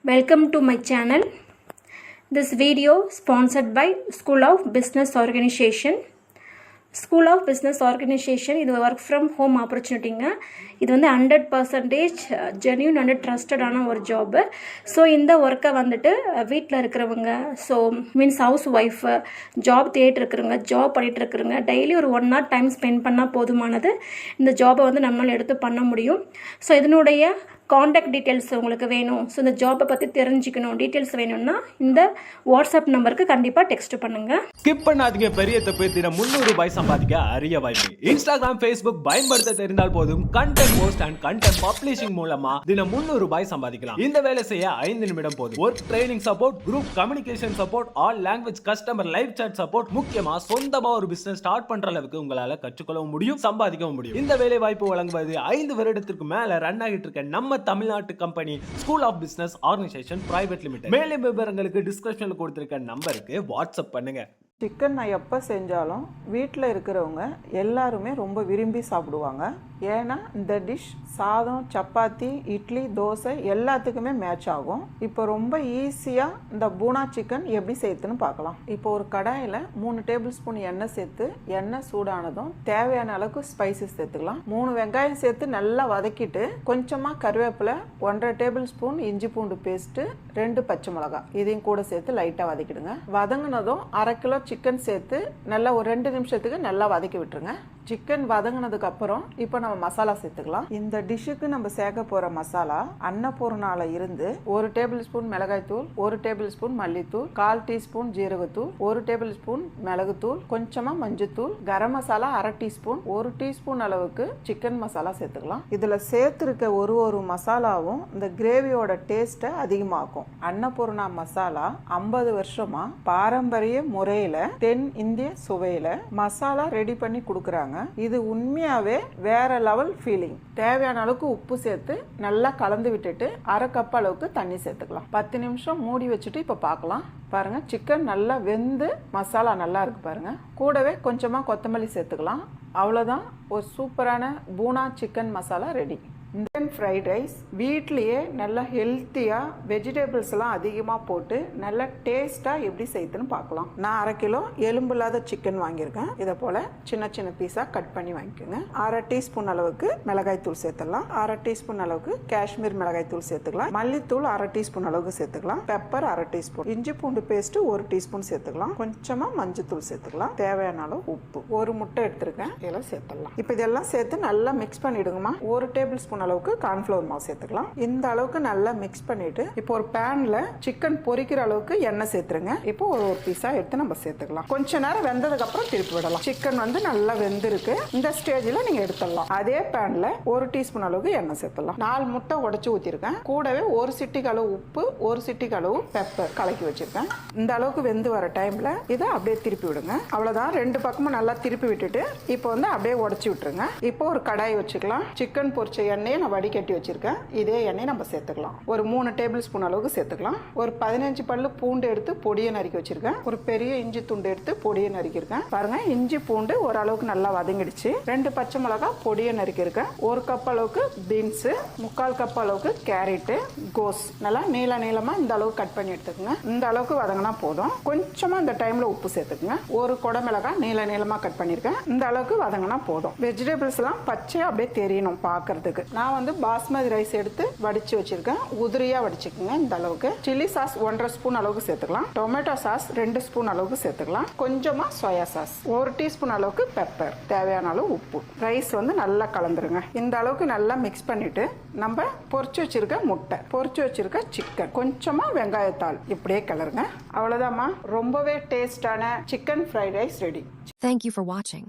Welcome to my channel. This video sponsored by School of Business Organization. School of Business Organization இது work from home ஆப்பர்ச்சுனிட்டிங்க. இது வந்து 100% genuine and ட்ரஸ்டடான ஒரு job. So இந்த ஒர்க்கை வந்துட்டு வீட்டில் இருக்கிறவங்க, so means house wife, job தேடிட்டு இருக்கிறவங்க, ஜாப் பண்ணிகிட்டு இருக்கிறவங்க டெய்லி ஒரு 1 hour டைம் ஸ்பெண்ட் பண்ணால் போதுமானது. இந்த ஜாபை வந்து நம்மளால் எடுத்து பண்ண முடியும். ஸோ இதனுடைய காண்டாக்ட் டீட்டெயில்ஸ் உங்களுக்கு வேணும், ஸோ இந்த ஜாப்பை பற்றி தெரிஞ்சுக்கணும், டீட்டெயில்ஸ் வேணும்னா இந்த வாட்ஸ்அப் நம்பருக்கு கண்டிப்பாக டெக்ஸ்ட் பண்ணுங்கள். ஸ்கிப் பண்ணாதீங்க. பெரிய தப்பு தினம் 300 ரூபாய் சம்பாதிக்க அரிய வாய்ப்பு. இன்ஸ்டாகிராம், ஃபேஸ்புக் பயன்படுத்த தெரிந்தால் போதும் content post and content publishing மூலமா தினம் 300 ரூபாய் சம்பாதிக்கலாம். இந்த வேலை செய்ய 5 நிமிடம் போதும். Work training support, group communication support, all language customer live chat support, முக்கியமா சொந்தமா ஒரு பிசினஸ் ஸ்டார்ட் பண்ற அளவுக்கு உங்களால கற்றுக்கொள்ளவும் முடியும், சம்பாதிக்கவும் முடியும். இந்த வேலை வாய்ப்பு வழங்குவது 5 வருடத்திற்கு மேல ரன் ஆகிட்டு இருக்க நம்ம தமிழ்நாட்டு company school of business organisation private limited. மேலும் விவரங்களுக்கு டிஸ்கிரிப்ஷன்ல கொடுத்திருக்க நம்பருக்கு வாட்ஸ்அப் பண்ணுங்க. சிக்கன் நான் எப்போ செஞ்சாலும் வீட்டில் இருக்கிறவங்க எல்லாருமே ரொம்ப விரும்பி சாப்பிடுவாங்க. ஏன்னா இந்த டிஷ் சாதம், சப்பாத்தி, இட்லி, தோசை எல்லாத்துக்குமே மேட்ச் ஆகும். இப்போ ரொம்ப ஈஸியாக இந்த பூனா சிக்கன் எப்படி சேர்த்துன்னு பார்க்கலாம். இப்போ ஒரு கடாயில் 3 டேபிள் ஸ்பூன் எண்ணெய் சேர்த்து, எண்ணெய் சூடானதும் தேவையான அளவுக்கு ஸ்பைசஸ் சேர்த்துக்கலாம். 3 வெங்காயம் சேர்த்து நல்லா வதக்கிட்டு கொஞ்சமாக கருவேப்பிலை, 1.5 டேபிள் ஸ்பூன் இஞ்சி பூண்டு பேஸ்ட்டு, 2 பச்சை மிளகாய் இதையும் கூட சேர்த்து லைட்டாக வதக்கிடுங்க. வதங்கினதும் 1/2 கிலோ சிக்கன் சேர்த்து நல்லா ஒரு 2 நிமிஷத்துக்கு நல்லா வதக்கி விட்டுருங்க. சிக்கன் வதங்கினதுக்கு அப்புறம் இப்போ நம்ம மசாலா சேர்த்துக்கலாம். இந்த டிஷ்ஷுக்கு நம்ம சேர்க்க போற மசாலா அன்னபூர்ணால இருந்து 1 டேபிள் ஸ்பூன் மிளகாய்த்தூள், 1 டேபிள் ஸ்பூன் மல்லித்தூள், 1/4 டீஸ்பூன் ஜீரகத்தூள், 1 டேபிள் ஸ்பூன் மிளகுத்தூள், கொஞ்சமா மஞ்சத்தூள், கரம் மசாலா 1/2 டீஸ்பூன், 1 டீஸ்பூன் அளவுக்கு சிக்கன் மசாலா சேர்த்துக்கலாம். இதுல சேர்த்திருக்க ஒரு மசாலாவும் இந்த கிரேவியோட டேஸ்ட்டை அதிகமாக்கும். அன்னபூர்ணா மசாலா 50 வருஷமா பாரம்பரிய முறையில தென் இந்திய சுவையில மசாலா ரெடி பண்ணி கொடுக்குறாங்க. இது உண்மையாவே வேற லெவல் ஃபீலிங். தேவையான அளவுக்கு உப்பு சேர்த்து நல்லா கலந்து விட்டுட்டு 1/2 கப் அளவுக்கு தண்ணி சேர்த்துக்கலாம். 10 நிமிஷம் மூடி வச்சுட்டு இப்ப பார்க்கலாம். பாருங்க, சிக்கன் நல்லா வெந்து மசாலா நல்லா இருக்கு பாருங்க. கூடவே கொஞ்சமா கொத்தமல்லி சேர்த்துக்கலாம். அவ்வளவுதான், ஒரு சூப்பரான Poona chicken masala ready. Indian fried rice வீட்லேயே நல்லா ஹெல்த்தியாக வெஜிடபிள்ஸ் எல்லாம் அதிகமாக போட்டு நல்லா டேஸ்ட்டாக எப்படி செய்யுதுன்னு பார்க்கலாம். நான் 1/2 கிலோ எலும்பு இல்லாத சிக்கன் வாங்கியிருக்கேன். இதை போல் சின்ன சின்ன பீஸாக கட் பண்ணி வாங்கிக்கோங்க. 1/2 டீஸ்பூன் அளவுக்கு மிளகாய் தூள் சேர்த்துக்கலாம். 1/2 டீஸ்பூன் அளவுக்கு காஷ்மீர் மிளகாய் தூள் சேர்த்துக்கலாம். மல்லித்தூள் 1/2 டீஸ்பூன் அளவுக்கு சேர்த்துக்கலாம். பெப்பர் 1/2 டீஸ்பூன், இஞ்சி பூண்டு பேஸ்ட் 1 டீஸ்பூன் சேர்த்துக்கலாம். கொஞ்சமாக மஞ்சத்தூள் சேர்த்துக்கலாம். தேவையான அளவு உப்பு, 1 முட்டை எடுத்துருக்கேன், இதெல்லாம் சேர்த்துடலாம். இப்போ இதெல்லாம் சேர்த்து நல்லா மிக்ஸ் பண்ணிடுங்கம்மா. 1 டேபிள் ஸ்பூன் அளவுக்கு கார்ன்ஃப்ளவர் மாவு சேர்த்துக்கலாம். இந்த அளவுக்கு நல்லா மிக்ஸ் பண்ணிட்டு இப்போ ஒரு பேன்ல சிக்கன் பொரிக்கிற அளவுக்கு எண்ணெய் சேர்த்துருங்க. இப்போ ஒரு பீஸா எடுத்து நம்ம சேர்த்துக்கலாம். கொஞ்ச நேரம் வெந்ததுக்கு அப்புறம் திருப்பி விடலாம். சிக்கன் வந்து நல்லா வெந்திருக்கு. இந்த ஸ்டேஜ்ல நீங்க எடுத்துடலாம். அதே பேன்ல 1 டீஸ்பூன் அளவுக்கு எண்ணெய் சேர்த்துலாம். 4 முட்டை உடைச்சு ஊத்திருக்கேன். கூடவே 1 சிட்டிக்கு அளவு உப்பு, 1 சிட்டிக்கு அளவு பெப்பர் கலக்கி வச்சிருக்கேன். இந்த அளவுக்கு வெந்து வர டைம்ல இதை அப்படியே திருப்பி விடுங்க. அவ்வளவுதான், 2 பக்கமும் நல்லா திருப்பி விட்டுட்டு இப்போ வந்து அப்படியே உடைச்சு விட்டுருங்க. இப்போ ஒரு கடாய் வச்சுக்கலாம். சிக்கன் பொரிச்ச எண்ணெயை நான் வடிகட்டி வச்சிருக்கேன். இதே எண்ணெய் நம்ம சேர்த்துக்கலாம். ஒரு 3 டேபிள் ஸ்பூன் அளவுக்கு சேர்த்துக்கலாம். ஒரு 15 பல்லு பூண்டு எடுத்து பொடியை நறுக்கி வச்சிருக்கேன். ஒரு பெரிய இஞ்சி துண்டு எடுத்து பொடியை நறுக்கிருக்கேன். பாருங்க, இஞ்சி பூண்டு ஓரளவுக்கு நல்லா வதங்கிடுச்சு. 2 பச்சை மிளகாய் பொடியை நறுக்கிருக்கேன். 1 கப் அளவுக்கு பீன்ஸ், 3/4 கப் அளவுக்கு கேரட், கோஸ் நல்லா நீளமா இந்த அளவுக்கு கட் பண்ணி எடுத்துக்கோங்க. இந்த அளவுக்கு வதங்கினா போதும். கொஞ்சமா இந்த டைம்ல உப்பு சேர்த்துக்குங்க. 1 கொடை மிளகாய் நீளமா கட் பண்ணிருக்கேன். இந்த அளவுக்கு வதங்கினா போதும். வெஜிடபிள்ஸ் எல்லாம் பச்சையா அப்படியே தெரியணும் பார்க்கறதுக்கு. நான் வந்து பாஸ்மதி ரைஸ் எடுத்து வடிச்சு வச்சிருக்கேன். உதிரியா வடிச்சுக்கோங்க. இந்த அளவுக்கு சில்லி சாஸ் 1.5 ஸ்பூன் அளவுக்கு சேர்த்துக்கலாம். டொமேட்டோ சாஸ் 2 ஸ்பூன் அளவுக்கு சேர்த்துக்கலாம். கொஞ்சமா சோயா சாஸ் 1 டீஸ்பூன் அளவுக்கு பெப்பர், தேவையான அளவு உப்பு. ரைஸ் வந்து நல்லா கலந்துருங்க. இந்த அளவுக்கு நல்லா மிக்ஸ் பண்ணிட்டு நம்ம பொரிச்சு வச்சிருக்க முட்டை, பொரிச்சு வச்சிருக்க சிக்கன், கொஞ்சமா வெங்காயத்தாள் இப்படியே கிளறுங்க. அவ்வளவுதாம்மா, ரொம்பவே டேஸ்டான chicken fried rice ready. Thank you for watching.